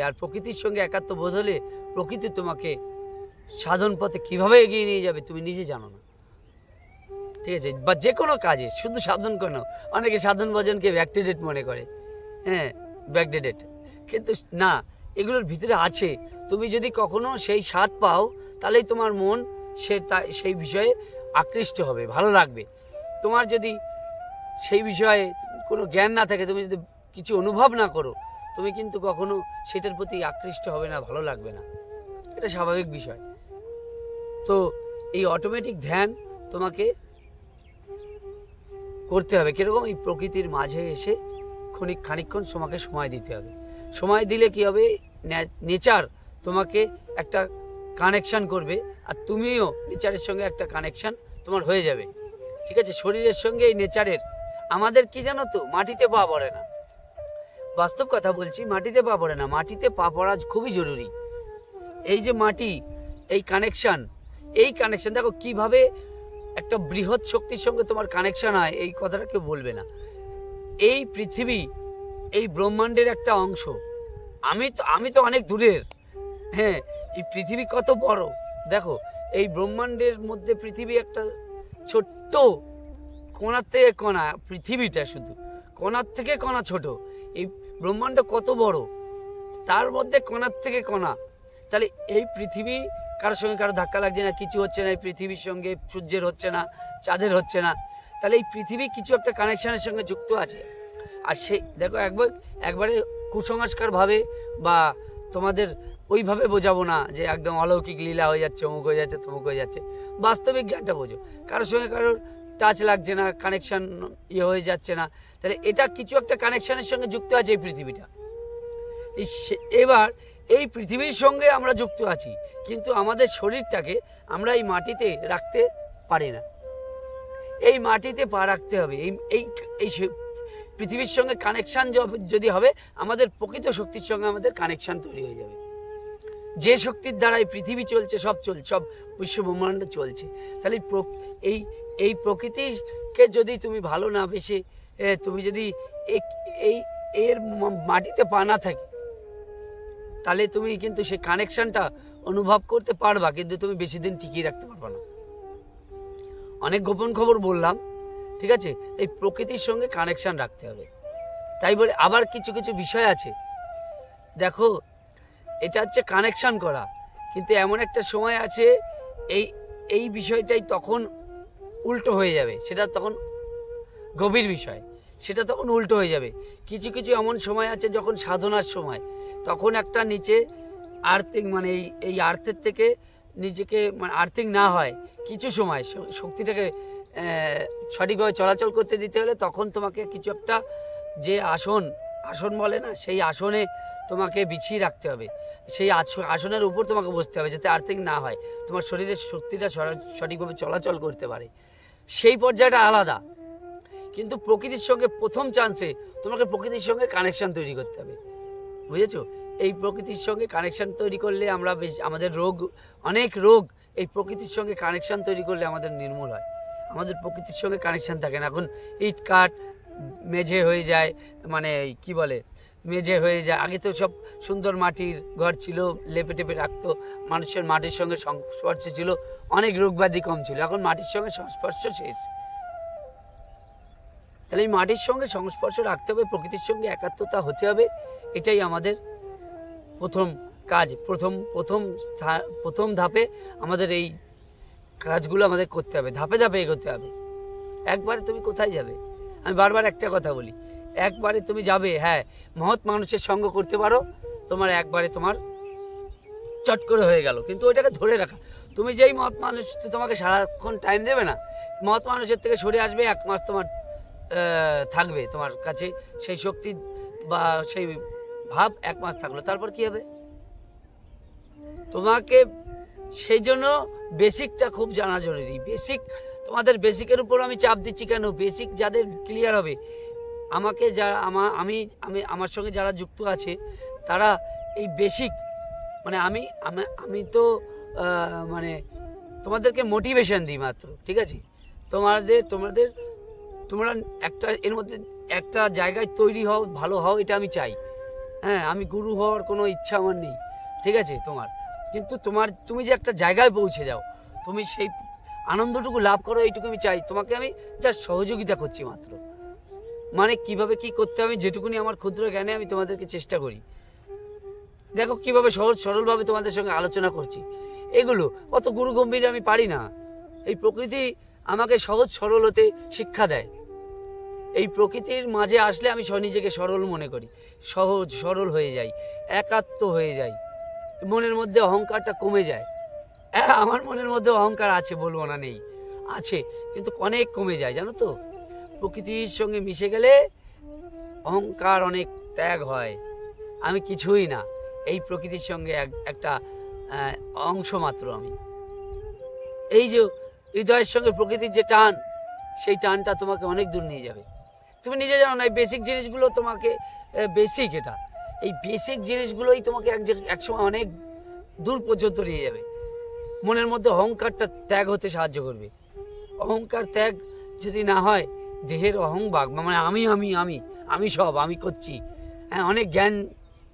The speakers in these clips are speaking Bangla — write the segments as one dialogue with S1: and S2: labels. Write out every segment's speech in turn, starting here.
S1: আর প্রকৃতির সঙ্গে একাত্ম বোধ হলে প্রকৃতি তোমাকে সাধন পথে কিভাবে এগিয়ে নিয়ে যাবে তুমি নিজে জানো না। ঠিক আছে, বা যে কোনো কাজে শুধু সাধন কেন, অনেকে সাধন ভজনকে ব্যাকডেটেড মনে করে, হ্যাঁ ব্যাকডেটেড, কিন্তু না, এগুলোর ভিতরে আছে। তুমি যদি কখনো সেই স্বাদ পাও তাহলেই তোমার মন সেই বিষয়ে আকৃষ্ট হবে, ভালো লাগবে। তোমার যদি সেই বিষয়ে কোনো জ্ঞান না থাকে, তুমি যদি কিছু অনুভব না করো, তুমি কিন্তু কখনো সেটার প্রতি আকৃষ্ট হবে না, ভালো লাগবে না, এটা স্বাভাবিক বিষয়। তো এই অটোমেটিক ধ্যান তোমাকে করতে হবে কিরকম, এই প্রকৃতির মাঝে এসে খানিকক্ষণ তোমাকে সময় দিতে হবে। সময় দিলে কি হবে, নেচার তোমাকে একটা কানেকশন করবে, আর তুমিও নেচারের সঙ্গে একটা কানেকশন তোমার হয়ে যাবে। ঠিক আছে, শরীরের সঙ্গে এই নেচারের, আমাদের কি জানো তো, মাটিতে পা পড়ে না, বাস্তব কথা বলছি, মাটিতে পা পড়ে না, মাটিতে পা পড়া খুবই জরুরি। এই যে মাটি, এই কানেকশন দেখো কিভাবে একটা বৃহৎ শক্তির সঙ্গে তোমার কানেকশন হয়, এই কথাটা কেউ বলবে না। এই পৃথিবী, এই ব্রহ্মাণ্ডের একটা অংশ, আমি তো অনেক দূরের, হ্যাঁ, এই পৃথিবী কত বড় দেখো, এই ব্রহ্মাণ্ডের মধ্যে পৃথিবী একটা ছোট্ট কণার থেকে কণা, পৃথিবীটা শুধু কণার থেকে কণা ছোট, এই ব্রহ্মাণ্ড কত বড়, তার মধ্যে কণার থেকে কণা। তাহলে এই পৃথিবী কারোর সঙ্গে কারো ধাক্কা লাগছে না, কিছু হচ্ছে না, এই পৃথিবীর সঙ্গে সূর্যের হচ্ছে না, চাঁদের হচ্ছে না, তাহলে এই পৃথিবী কিছু একটা কানেকশনের সঙ্গে যুক্ত আছে। আর সেই দেখো একবারে কুসংস্কার ভাবে বা তোমাদের ওইভাবে বোঝাবো না যে একদম অলৌকিক লীলা হয়ে যাচ্ছে, অমুক হয়ে যাচ্ছে, তমুক হয়ে যাচ্ছে, বাস্তবিক জ্ঞানটা বোঝো। কারোর সঙ্গে কারোর টাচ লাগছে না, কানেকশন হয়ে যাচ্ছে না, তাহলে এটা কিছু একটা কানেকশনের সঙ্গে যুক্ত আছে এই পৃথিবীটা। এবার এই পৃথিবীর সঙ্গে আমরা যুক্ত আছি, কিন্তু আমাদের শরীরটাকে আমরা এই মাটিতে রাখতে পারি না। এই মাটিতে পা রাখতে হবে, এই পৃথিবীর সঙ্গে কানেকশন যদি হবে, আমাদের প্রকৃত শক্তির সঙ্গে আমাদের কানেকশন তৈরি হয়ে যাবে। যে শক্তির দ্বারা এই পৃথিবী চলছে, সব বিশ্ব ব্রহ্মাণ্ড চলছে। তাহলে এই প্রকৃতিকে যদি তুমি ভালো না বেশে, তুমি যদি এর মাটিতে পা না থাকে, তাহলে তুমি কিন্তু সেই কানেকশনটা অনুভব করতে পারবা, কিন্তু তুমি বেশি দিন টিকিয়ে রাখতে পারবা না। অনেক গোপন খবর বললাম, ঠিক আছে, এই প্রকৃতির সঙ্গে কানেকশন রাখতে হবে। তাই বলে আবার কিছু কিছু বিষয় আছে, দেখো এটা হচ্ছে কানেকশন করা, কিন্তু এমন একটা সময় আছে এই বিষয়টাই তখন উল্টো হয়ে যাবে, সেটা তখন গভীর বিষয়, সেটা তখন উল্টো হয়ে যাবে। কিছু কিছু এমন সময় আছে যখন সাধনার সময়, তখন একটা নিচে আর্থিং, মানে এই আর্থের থেকে নিজেকে মানে আর্থিং না হয়, কিছু সময় শক্তিটাকে সঠিকভাবে চলাচল করতে দিতে হলে তখন তোমাকে কিছু একটা, যে আসন বলে না, সেই আসনে তোমাকে বিছিয়ে রাখতে হবে, সেই আসনের উপর তোমাকে বসতে হবে, যাতে আর্থিং না হয়, তোমার শরীরের শক্তিটা সঠিকভাবে চলাচল করতে পারে। সেই পর্যায়টা আলাদা, কিন্তু প্রকৃতির সঙ্গে প্রথম চান্সে তোমাকে প্রকৃতির সঙ্গে কানেকশন তৈরি করতে হবে, বুঝেছো? এই প্রকৃতির সঙ্গে কানেকশন তৈরি করলে আমরা আমাদের অনেক রোগ এই প্রকৃতির সঙ্গে কানেকশন তৈরি করলে আমাদের নির্মূল হয়। আমাদের প্রকৃতির সঙ্গে কানেকশন থাকে না, এখন ইট কাঠ মেঝে হয়ে যায়, মানে কি বলে, মেঝে হয়ে যায়। আগে তো সব সুন্দর মাটির ঘর ছিল, লেপে টেপে রাখতো, মানুষের মাটির সঙ্গে সংস্পর্শ ছিল, অনেক রোগ ব্যাধি কম ছিল। এখন মাটির সঙ্গে সংস্পর্শ শেষ, তাহলে এই মাটির সঙ্গে সংস্পর্শ রাখতে হবে, প্রকৃতির সঙ্গে একাত্মতা হতে হবে। এটাই আমাদের প্রথম কাজ, প্রথম ধাপে আমাদের এই কাজগুলো আমাদের করতে হবে, ধাপে ধাপে এগোতে হবে। একবারে তুমি কোথায় যাবে? আমি বারবার একটা কথা বলি, একবারে তুমি যাবে, হ্যাঁ মহৎ মানুষের সঙ্গ করতে পারো, তোমার একবারে তোমার চট করে হয়ে গেল, কিন্তু ওইটাকে ধরে রাখা। তুমি যেই মহৎ মানুষ তোমাকে সারাক্ষণ টাইম দেবে না, মহৎ মানুষের থেকে সরে আসবে, 1 মাস তোমার থাকবে তোমার কাছে সেই শক্তি বা সেই ভাব, 1 মাস থাকলো, তারপর কি হবে? তোমাকে সেই জন্য বেসিকটা খুব জানা জরুরি। তোমাদের বেসিকের উপর আমি চাপ দিচ্ছি কেন, বেসিক যাদের ক্লিয়ার হবে, আমাকে যারা আমার সঙ্গে যারা যুক্ত আছে, তারা এই বেসিক, মানে আমি তো মানে তোমাদেরকে মোটিভেশন দিই মাত্র, ঠিক আছে? তোমরা একটা এর মধ্যে একটা জায়গায় তৈরি হও, ভালো হও, এটা আমি চাই। হ্যাঁ, আমি গুরু হওয়ার কোনো ইচ্ছা আমার নেই, ঠিক আছে তোমার, কিন্তু তুমি যে একটা জায়গায় পৌঁছে যাও, তুমি সেই আনন্দটুকু লাভ করো, এইটুকু আমি চাই। তোমাকে আমি যা সহযোগিতা করছি মাত্র, মানে কিভাবে কি করতে হবে যেটুকুনি আমার ক্ষুদ্র জ্ঞানে আমি তোমাদেরকে চেষ্টা করি। দেখো কিভাবে সহজ সরলভাবে তোমাদের সঙ্গে আলোচনা করছি। এগুলো অত গুরু গম্ভীর আমি পারি না। এই প্রকৃতি আমাকে সহজ সরল হতে শিক্ষা দেয়। এই প্রকৃতির মাঝে আসলে আমি নিজেকে সরল মনে করি, সহজ সরল হয়ে যাই, একাত্ম হয়ে যাই, মনের মধ্যে অহংকারটা কমে যায়। আমার মনের মধ্যে অহংকার আছে, বলবো না নেই, আছে, কিন্তু অনেক কমে যায় জানো তো। প্রকৃতির সঙ্গে মিশে গেলে অহংকার অনেক ত্যাগ হয়। আমি কিছুই না, এই প্রকৃতির সঙ্গে একটা অংশ মাত্র আমি। এই যে হৃদয়ের সঙ্গে প্রকৃতির যে টান, সেই টানটা তোমাকে অনেক দূর নিয়ে যাবে। তুমি নিজে জানো না, এই বেসিক জিনিসগুলো তোমাকে, বেসিক এটা, এই বেসিক জিনিসগুলোই তোমাকে একসময় অনেক দূর পর্যন্ত নিয়ে যাবে। মনের মধ্যে অহংকারটা ত্যাগ হতে সাহায্য করবে। অহংকার ত্যাগ যদি না হয়, দেহের অহংভাগ, মানে আমি আমি আমি আমি সব আমি করছি, হ্যাঁ, অনেক জ্ঞান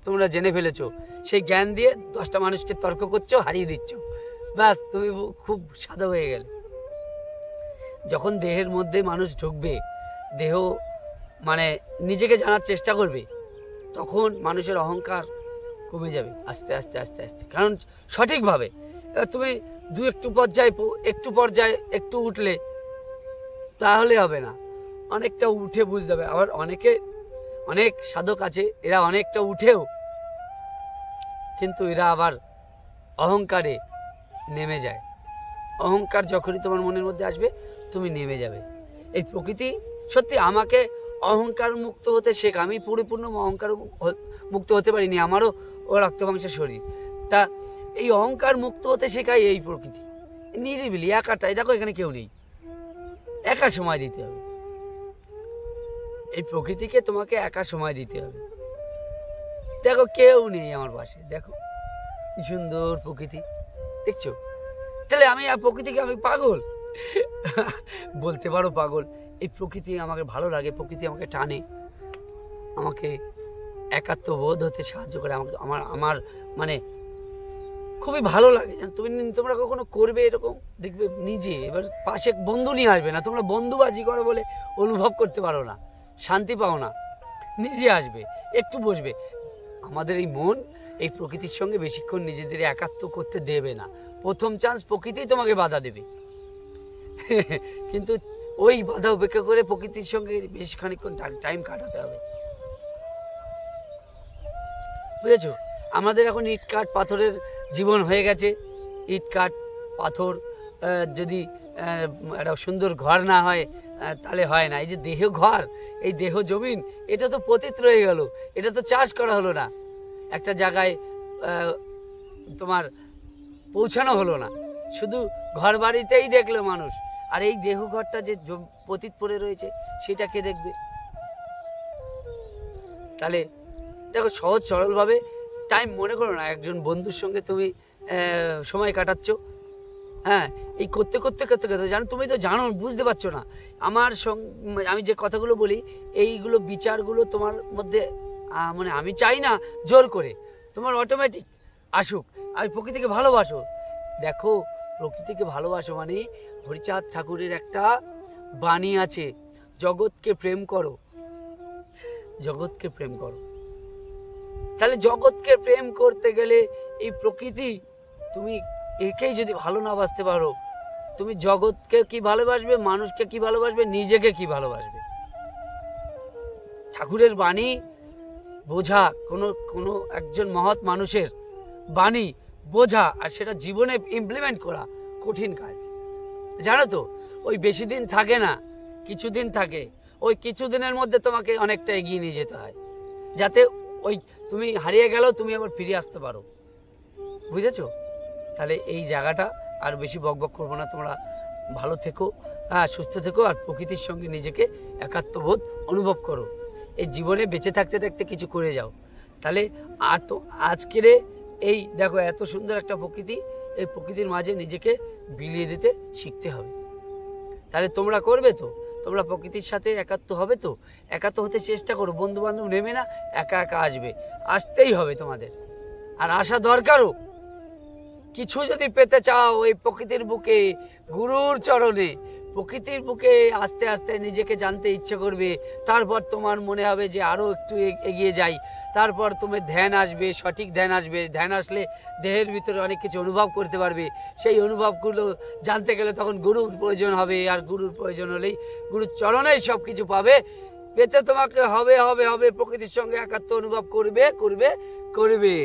S1: তোমরা জেনে ফেলেছো, সেই জ্ঞান দিয়ে 10টা মানুষকে তর্ক করছো, হারিয়ে দিচ্ছ, ব্যাস তুমি খুব সাদা হয়ে গেলে। যখন দেহের মধ্যে মানুষ ঢুকবে, দেহ মানে নিজেকে জানার চেষ্টা করবে, তখন মানুষের অহংকার কমে যাবে আস্তে আস্তে আস্তে আস্তে। কারণ সঠিকভাবে তুমি একটু পর্যায়ে একটু উঠলে তাহলে হবে না, অনেকটা উঠে বুঝতে হবে। আবার অনেক সাধক আছে, এরা অনেকটা উঠেও কিন্তু এরা আবার অহংকারে নেমে যায়। অহংকার যখনই তোমার মনের মধ্যে আসবে, তুমি নেমে যাবে। এই প্রকৃতি সত্যি আমাকে অহংকার মুক্ত হতে শেখা। আমি পরিপূর্ণ অহংকার মুক্ত হতে পারিনি, আমারও ও রক্ত মাংসের শরীর। তা এই অহংকার মুক্ত হতে শেখাই এই প্রকৃতি, নিরিবিলি একাটাই। দেখো এখানে কেউ নেই, একা সময় দিতে হবে। এই প্রকৃতিকে তোমাকে একা সময় দিতে হবে। দেখো কেউ নেই আমার পাশে, দেখো কি সুন্দর প্রকৃতি, দেখছো? তাহলে আমি প্রকৃতিকে আমি পাগল বলতে পারো, পাগল। এই প্রকৃতি আমাকে ভালো লাগে, প্রকৃতি আমাকে টানে, আমাকে একাত্ম বোধ হতে সাহায্য করে, আমার মানে খুবই ভালো লাগে। তোমরা কখনো করবে এরকম, দেখবে নিজে, এবার পাশে বন্ধু নিয়ে আসবে না, তোমরা বন্ধুবাজি করো বলে অনুভব করতে পারো না, শান্তি পাও না, নিজে আসবে, একটু বসবে। আমাদের এই মন এই প্রকৃতির সঙ্গে বেশিক্ষণ নিজেদের একাত্ম করতে দেবে না। প্রথম চান্স প্রকৃতি তোমাকে বাধা দেবে কিন্তু ওই বাধা উপেক্ষা করে প্রকৃতির সঙ্গে বেশ খানিকক্ষণ টাইম কাটাতে হবে, বুঝেছো? আমাদের এখন ইট কাঠ পাথরের জীবন হয়ে গেছে। ইট কাঠ পাথর যদি একটা সুন্দর ঘর না হয় তাহলে হয় না। এই যে দেহ ঘর, এই দেহ জমিন, এটা তো পতিত রয়ে গেল, এটা তো চাষ করা হলো না, একটা জায়গায় তোমার পৌঁছানো হলো না, শুধু ঘর বাড়িতেই দেখলো মানুষ। আর এই দেহ ঘরটা যে পতিত পড়ে রয়েছে, সেটা কে দেখবে? তাহলে দেখো সহজ সরলভাবে টাইম, মনে করো না একজন বন্ধুর সঙ্গে তুমি সময় কাটাচ্ছ, হ্যাঁ, এই করতে করতে করতে করতে জানো, তুমি তো জানো, বুঝতে পারছো না আমার আমি যে কথাগুলো বলি, এইগুলো বিচারগুলো তোমার মধ্যে মানে আমি চাই না জোর করে, তোমার অটোমেটিক আসুক। আর প্রকৃতিকে ভালোবাসো। দেখো প্রকৃতিকে ভালোবাসো মানে হরিচাঁদ ঠাকুরের একটা বাণী আছে, জগৎকে প্রেম করো, জগৎকে প্রেম করো। তাহলে জগৎকে প্রেম করতে গেলে এই প্রকৃতি, তুমি একেই যদি ভালো না বাসতে পারো, তুমি জগৎকে কি ভালোবাসবে, মানুষকে কি ভালোবাসবে, নিজেকে কি ভালোবাসবে? ঠাকুরের বাণী বোঝা, কোনো একজন মহৎ মানুষের বাণী বোঝা আর সেটা জীবনে ইমপ্লিমেন্ট করা কঠিন কাজ, জানো তো? ওই বেশি দিন থাকে না, কিছুদিন থাকে। ওই কিছুদিনের মধ্যে তোমাকে অনেকটা এগিয়ে নিয়ে যেতে হয়, যাতে ওই তুমি হারিয়ে গেলেও তুমি আবার ফিরে আসতে পারো, বুঝেছো? তাহলে এই জায়গাটা আর বেশি বকবক করবো না, তোমরা ভালো থেকো, হ্যাঁ, সুস্থ থেকো, আর প্রকৃতির সঙ্গে নিজেকে একাত্মবোধ অনুভব করো। এই জীবনে বেঁচে থাকতে থাকতে কিছু করে যাও। তাহলে আর তো আজকের এই দেখো এত সুন্দর একটা প্রকৃতি, এই প্রকৃতির মাঝে নিজেকে বিলিয়ে দিতে শিখতে হবে। তাহলে তোমরা করবে তো? তোমরা প্রকৃতির সাথে একাত্ম হবে তো, একাত্ম হতে চেষ্টা করো। বন্ধু বান্ধব নেমে না, একা একা আসবে, আসতেই হবে তোমাদের, আর আসা দরকারও। কিছু যদি পেতে চাও এই প্রকৃতির বুকে, গুরুর চরণে, প্রকৃতির বুকে আস্তে আস্তে নিজেকে জানতে ইচ্ছে করবে, তারপর তোমার মনে হবে যে আরও একটু এগিয়ে যাই, তারপর তোমার ধ্যান আসবে, সঠিক ধ্যান আসবে। ধ্যান আসলে দেহের ভিতরে অনেক কিছু অনুভব করতে পারবে, সেই অনুভবগুলো জানতে গেলে তখন গুরুর প্রয়োজন হবে, আর গুরুর প্রয়োজন হলেই গুরুর চরণেই সব কিছু পাবে। পেতে তোমাকে হবে হবে হবে, প্রকৃতির সঙ্গে একাত্ম অনুভব করবে করবে করবে।